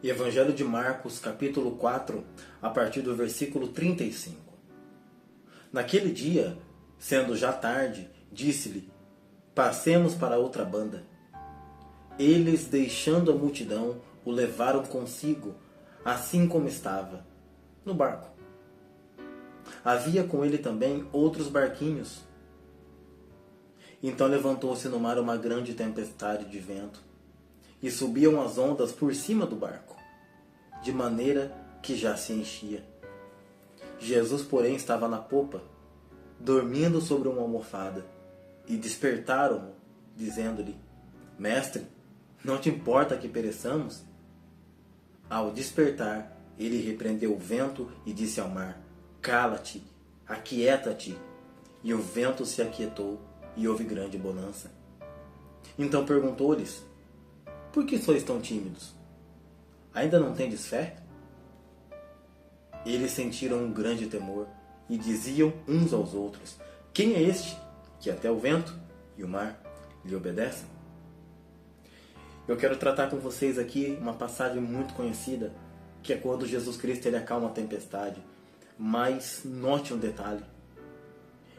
Evangelho de Marcos, capítulo 4, a partir do versículo 35. Naquele dia, sendo já tarde, disse-lhe: passemos para outra banda. Eles, deixando a multidão, o levaram consigo, assim como estava, no barco. Havia com ele também outros barquinhos. Então levantou-se no mar uma grande tempestade de vento, e subiam as ondas por cima do barco, de maneira que já se enchia. Jesus, porém, estava na popa, dormindo sobre uma almofada, e despertaram-no, dizendo-lhe: Mestre, não te importa que pereçamos? Ao despertar, ele repreendeu o vento e disse ao mar: Cala-te, aquieta-te. E o vento se aquietou, e houve grande bonança. Então perguntou-lhes: Por que sois tão tímidos? Ainda não tendes fé? Eles sentiram um grande temor e diziam uns aos outros: Quem é este que até o vento e o mar lhe obedecem? Eu quero tratar com vocês aqui uma passagem muito conhecida, que é quando Jesus Cristo ele acalma a tempestade. Mas note um detalhe.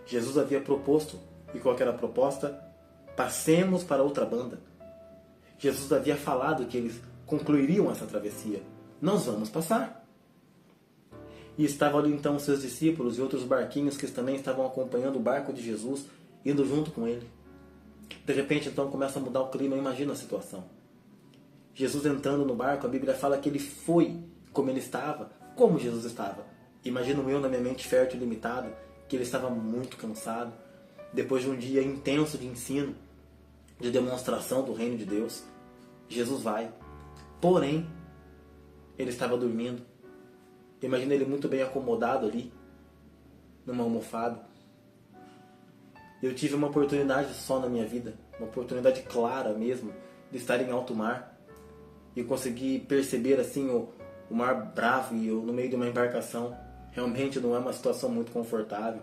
Jesus havia proposto, e qual era a proposta? Passemos para outra banda. Jesus havia falado que eles concluiriam essa travessia. Nós vamos passar. E estavam ali então seus discípulos e outros barquinhos que também estavam acompanhando o barco de Jesus, indo junto com ele. De repente então começa a mudar o clima, imagina a situação. Jesus entrando no barco, a Bíblia fala que ele foi como ele estava, como Jesus estava. Imagino eu na minha mente fértil e limitada, que ele estava muito cansado, depois de um dia intenso de ensino, de demonstração do reino de Deus. Jesus vai, porém, ele estava dormindo. Imagina ele muito bem acomodado ali, numa almofada. Eu tive uma oportunidade só na minha vida, uma oportunidade clara mesmo, de estar em alto mar, e conseguir perceber assim o mar bravo e eu no meio de uma embarcação. Realmente não é uma situação muito confortável.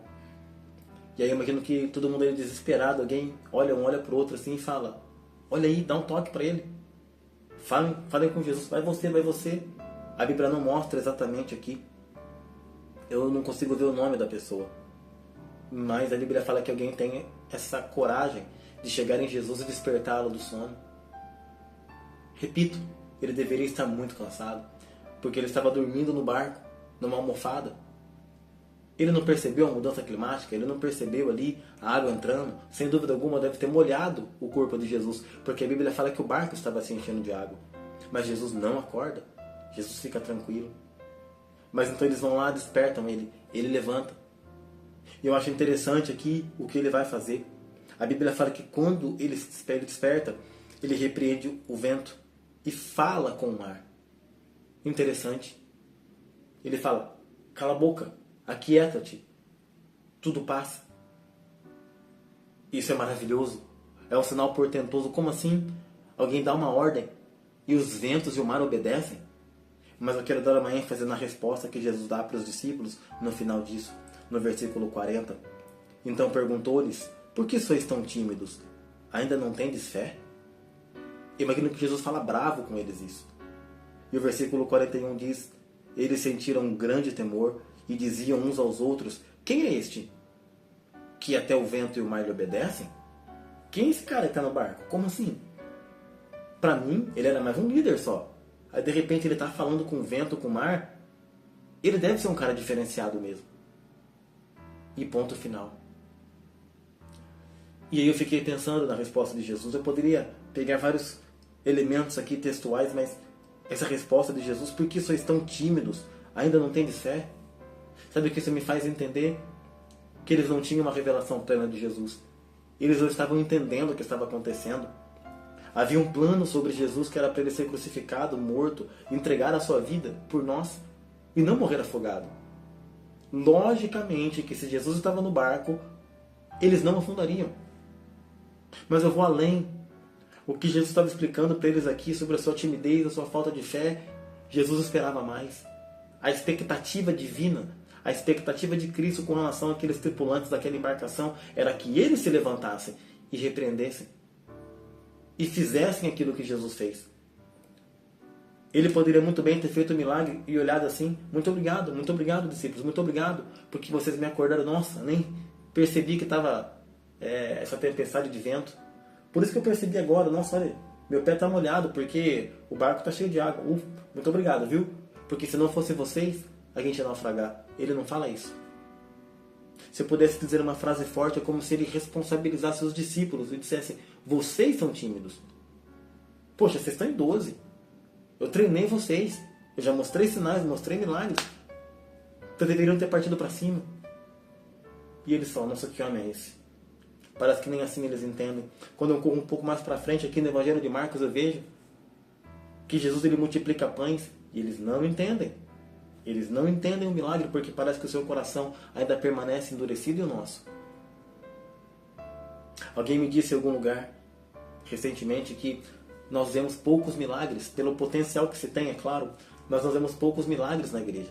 E aí eu imagino que todo mundo é desesperado, alguém olha um olha pro outro assim e fala: olha aí, dá um toque para ele. Falem com Jesus, vai você. A Bíblia não mostra exatamente aqui. Eu não consigo ver o nome da pessoa. Mas a Bíblia fala que alguém tem essa coragem de chegar em Jesus e despertá-lo do sono. Repito, ele deveria estar muito cansado, porque ele estava dormindo no barco, numa almofada. Ele não percebeu a mudança climática, ele não percebeu ali a água entrando. Sem dúvida alguma deve ter molhado o corpo de Jesus, porque a Bíblia fala que o barco estava se enchendo de água. Mas Jesus não acorda, Jesus fica tranquilo. Mas então eles vão lá, despertam ele levanta. E eu acho interessante aqui o que ele vai fazer. A Bíblia fala que quando ele desperta, ele repreende o vento e fala com o mar. Interessante. Ele fala: cala a boca, aquieta-te, tudo passa. Isso é maravilhoso, é um sinal portentoso. Como assim? Alguém dá uma ordem e os ventos e o mar obedecem? Mas eu quero dar uma ênfase na resposta que Jesus dá para os discípulos no final disso, no versículo 40. Então perguntou-lhes: por que sois tão tímidos? Ainda não tendes fé? Imagino que Jesus fala bravo com eles isso. E o versículo 41 diz: eles sentiram um grande temor e diziam uns aos outros: quem é este que até o vento e o mar lhe obedecem? Quem é esse cara que está no barco? Como assim? Para mim, ele era mais um líder só. Aí de repente ele está falando com o vento, com o mar. Ele deve ser um cara diferenciado mesmo. E ponto final. E aí eu fiquei pensando na resposta de Jesus. Eu poderia pegar vários elementos aqui textuais, mas essa resposta de Jesus: por que sois tão tímidos? Ainda não tendes fé? Sabe o que isso me faz entender? Que eles não tinham uma revelação plena de Jesus. Eles não estavam entendendo o que estava acontecendo. Havia um plano sobre Jesus que era para ele ser crucificado, morto, entregar a sua vida por nós e não morrer afogado. Logicamente que se Jesus estava no barco, eles não afundariam. Mas eu vou além. O que Jesus estava explicando para eles aqui sobre a sua timidez, a sua falta de fé, Jesus esperava mais. A expectativa divina, a expectativa de Cristo com relação àqueles tripulantes daquela embarcação era que eles se levantassem e repreendessem e fizessem aquilo que Jesus fez. Ele poderia muito bem ter feito o milagre e olhado assim: muito obrigado, discípulos, muito obrigado, porque vocês me acordaram. Nossa, nem percebi que estava essa tempestade de vento. Por isso que eu percebi agora: nossa, olha, meu pé está molhado porque o barco está cheio de água. Muito obrigado, viu? Porque se não fosse vocês, a gente ia naufragar. Ele não fala isso. Se eu pudesse dizer uma frase forte, é como se ele responsabilizasse os discípulos e dissesse: vocês são tímidos. Poxa, vocês estão em 12. Eu treinei vocês. Eu já mostrei sinais, mostrei milagres. Então deveriam ter partido para cima. E eles falam: nossa, que homem é esse? Parece que nem assim eles entendem. Quando eu corro um pouco mais para frente aqui no Evangelho de Marcos, eu vejo que Jesus ele multiplica pães e eles não entendem. Eles não entendem o milagre porque parece que o seu coração ainda permanece endurecido e o nosso. Alguém me disse em algum lugar recentemente que nós vemos poucos milagres, pelo potencial que se tem, é claro, mas nós vemos poucos milagres na igreja.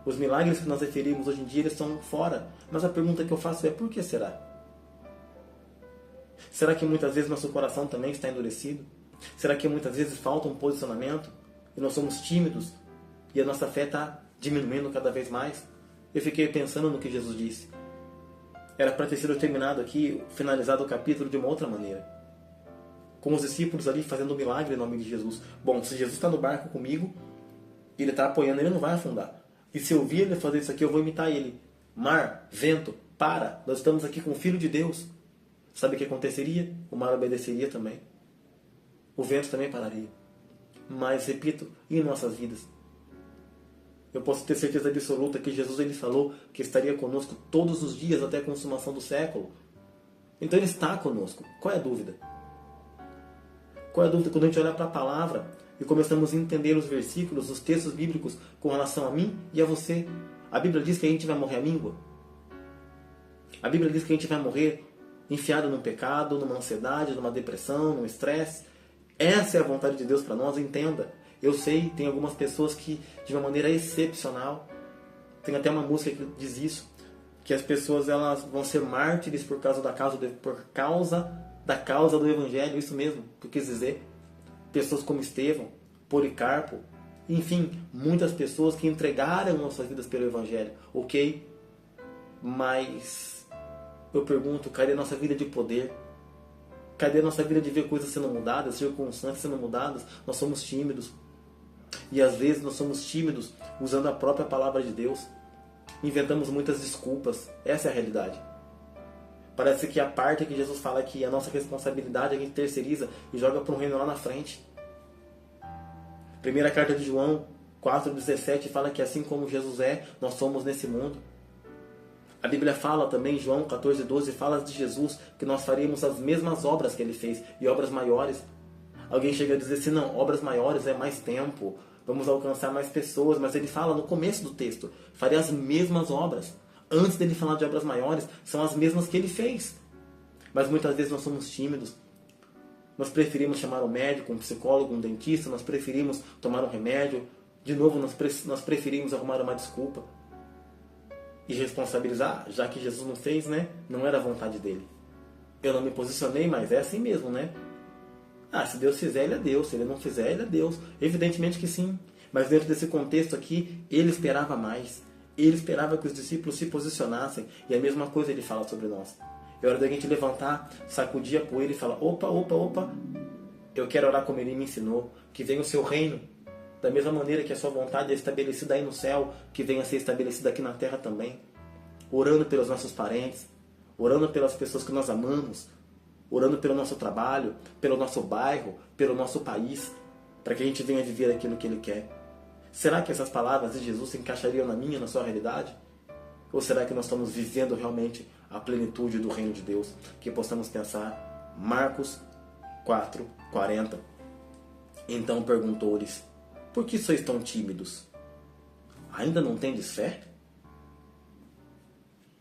Os milagres que nós referimos hoje em dia eles estão fora. Mas a pergunta que eu faço é: por que será? Será que muitas vezes nosso coração também está endurecido? Será que muitas vezes falta um posicionamento e nós somos tímidos e a nossa fé está diminuindo cada vez mais? Eu fiquei pensando no que Jesus disse. Era para ter sido terminado aqui, finalizado o capítulo de uma outra maneira, com os discípulos ali fazendo um milagre em nome de Jesus. Bom, se Jesus está no barco comigo, ele está apoiando, ele não vai afundar. E se eu vir ele fazer isso aqui, eu vou imitar ele. Mar, vento, para, nós estamos aqui com o Filho de Deus. Sabe o que aconteceria? O mar obedeceria também. O vento também pararia. Mas, repito, e em nossas vidas? Eu posso ter certeza absoluta que Jesus ele falou que estaria conosco todos os dias até a consumação do século. Então ele está conosco. Qual é a dúvida? Qual é a dúvida quando a gente olha para a palavra e começamos a entender os versículos, os textos bíblicos com relação a mim e a você? A Bíblia diz que a gente vai morrer à míngua. A Bíblia diz que a gente vai morrer enfiado num pecado, numa ansiedade, numa depressão, num estresse. Essa é a vontade de Deus para nós, entenda. Eu sei, tem algumas pessoas que, de uma maneira excepcional, tem até uma música que diz isso, que as pessoas elas vão ser mártires por causa da causa do Evangelho, isso mesmo, que eu quis dizer. Pessoas como Estevão, Policarpo, enfim, muitas pessoas que entregaram as suas vidas pelo Evangelho, ok? Mas eu pergunto, cadê a nossa vida de poder? Cadê a nossa vida de ver coisas sendo mudadas, circunstâncias sendo mudadas? Nós somos tímidos. E às vezes nós somos tímidos usando a própria palavra de Deus. Inventamos muitas desculpas. Essa é a realidade. Parece que a parte que Jesus fala que a nossa responsabilidade a gente terceiriza e joga para um reino lá na frente. Primeira carta de João 4,17 fala que assim como Jesus é, nós somos nesse mundo. A Bíblia fala também, João 14,12, fala de Jesus que nós faríamos as mesmas obras que ele fez e obras maiores. Alguém chega a dizer assim: não, obras maiores é mais tempo, vamos alcançar mais pessoas, mas ele fala no começo do texto, faria as mesmas obras. Antes dele falar de obras maiores, são as mesmas que ele fez. Mas muitas vezes nós somos tímidos. Nós preferimos chamar um médico, um psicólogo, um dentista, nós preferimos tomar um remédio. De novo, nós preferimos arrumar uma desculpa e responsabilizar, já que Jesus não fez, né? Não era a vontade dele. Eu não me posicionei, mas é assim mesmo, né? Ah, se Deus fizer, ele é Deus. Se ele não fizer, ele é Deus. Evidentemente que sim. Mas dentro desse contexto aqui, ele esperava mais. Ele esperava que os discípulos se posicionassem. E a mesma coisa ele fala sobre nós. É hora da gente levantar, sacudir a poeira e falar: opa, eu quero orar como ele me ensinou. Que venha o seu reino. Da mesma maneira que a sua vontade é estabelecida aí no céu, que venha a ser estabelecida aqui na terra também. Orando pelos nossos parentes. Orando pelas pessoas que nós amamos. Orando pelo nosso trabalho, pelo nosso bairro, pelo nosso país, para que a gente venha viver aquilo que ele quer. Será que essas palavras de Jesus se encaixariam na minha, na sua realidade? Ou será que nós estamos vivendo realmente a plenitude do reino de Deus? Que possamos pensar. Marcos 4:40. Então perguntou-lhes: por que sois tão tímidos? Ainda não tendes fé?